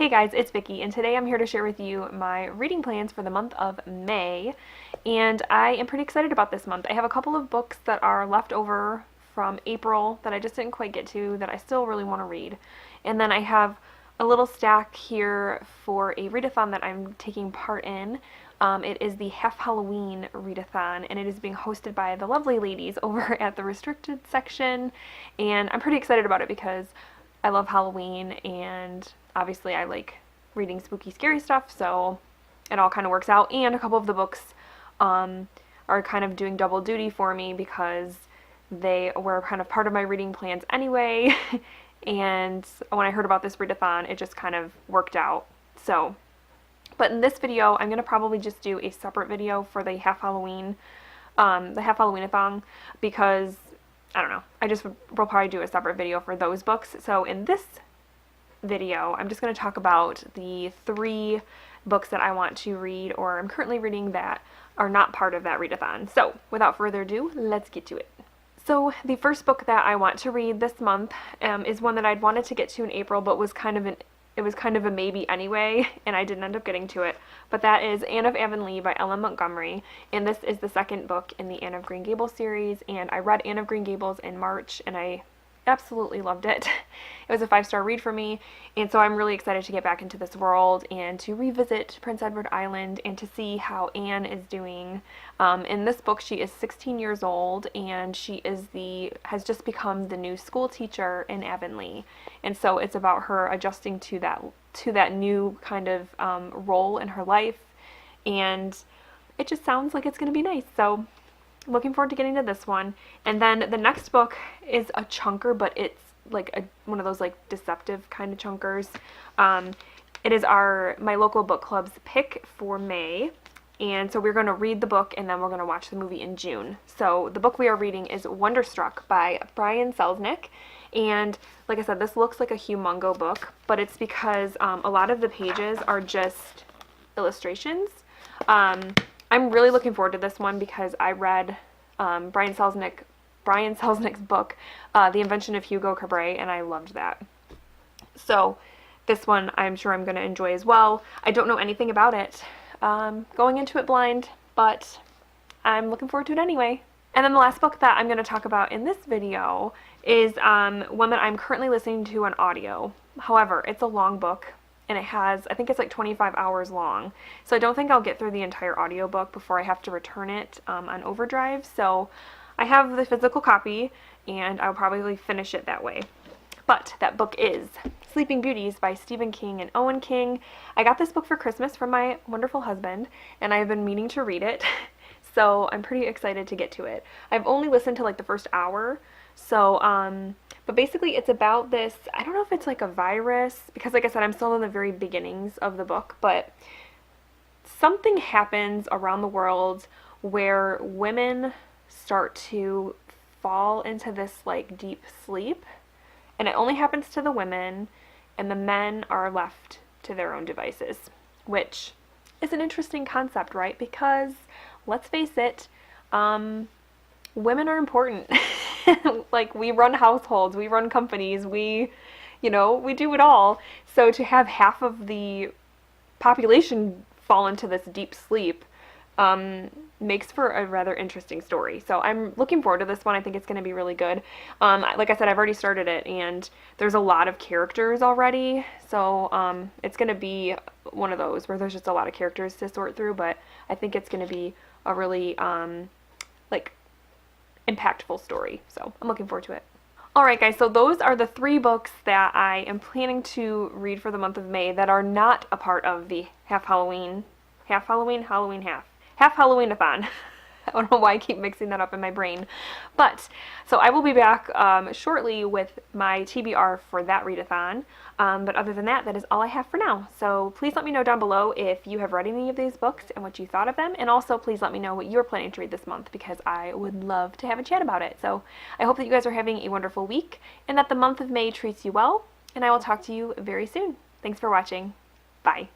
Hey guys, it's Vicky, and today I'm here to share with you my reading plans for the month of May, and I am pretty excited about this month. I have a couple of books that are left over from April that I just didn't quite get to that I still really want to read, and then I have a little stack here for a readathon that I'm taking part in. It is the Half-Halloween-A-Thon, and it is being hosted by the lovely ladies over at the restricted section, and I'm pretty excited about it because I love Halloween, and obviously I like reading spooky, scary stuff, so it all kind of works out. And a couple of the books are kind of doing double duty for me because they were kind of part of my reading plans anyway, and when I heard about this readathon, it just kind of worked out. So, but in this video, I'm going to probably just do a separate video for the Half-Halloween-A-Thon, because I don't know, will probably do a separate video for those books. So in this video, I'm just going to talk about the 3 books that I want to read, or I'm currently reading, that are not part of that readathon. So without further ado, let's get to it. So the first book that I want to read this month is one that I'd wanted to get to in April, but was kind of a maybe anyway, and I didn't end up getting to it. But that is Anne of Avonlea by Ellen Montgomery, and this is the second book in the Anne of Green Gables series, and I read Anne of Green Gables in March, and I absolutely loved it. It was a 5-star read for me, and so I'm really excited to get back into this world and to revisit Prince Edward Island and to see how Anne is doing. In this book, she is 16 years old, and she has just become the new school teacher in Avonlea, and so it's about her adjusting to that new kind of role in her life, and it just sounds like it's going to be nice. So looking forward to getting to this one. And then the next book is a chunker, but it's like one of those like deceptive kind of chunkers. It is my local book club's pick for May, and so we're going to read the book and then we're going to watch the movie in June. So the book we are reading is Wonderstruck by Brian Selznick, and like I said, this looks like a humongo book, but it's because a lot of the pages are just illustrations. I'm really looking forward to this one because I read Brian Selznick's book, The Invention of Hugo Cabret, and I loved that. So this one I'm sure I'm going to enjoy as well. I don't know anything about it, going into it blind, but I'm looking forward to it anyway. And then the last book that I'm going to talk about in this video is one that I'm currently listening to on audio. However, it's a long book, and I think it's like 25 hours long, so I don't think I'll get through the entire audiobook before I have to return it on overdrive. So I have the physical copy, and I'll probably finish it that way. But that book is Sleeping Beauties by Stephen King and Owen King. I got this book for Christmas from my wonderful husband, and I've been meaning to read it, so I'm pretty excited to get to it. I've only listened to like the first hour, so but basically it's about this, I don't know if it's like a virus, because like I said, I'm still in the very beginnings of the book, but something happens around the world where women start to fall into this like deep sleep, and it only happens to the women, and the men are left to their own devices, which is an interesting concept, right? Because let's face it, women are important. Like, we run households, we run companies, we do it all. So to have half of the population fall into this deep sleep makes for a rather interesting story. So I'm looking forward to this one. I think it's going to be really good. Like I said, I've already started it, and there's a lot of characters already. So it's going to be one of those where there's just a lot of characters to sort through, but I think it's going to be a really impactful story, so I'm looking forward to it. Alright guys, so those are the 3 books that I am planning to read for the month of May that are not a part of the Half-Halloween-A-Thon. I don't know why I keep mixing that up in my brain. But, so I will be back shortly with my TBR for that readathon. But other than that, that is all I have for now. So please let me know down below if you have read any of these books and what you thought of them. And also please let me know what you're planning to read this month, because I would love to have a chat about it. So I hope that you guys are having a wonderful week and that the month of May treats you well. And I will talk to you very soon. Thanks for watching. Bye.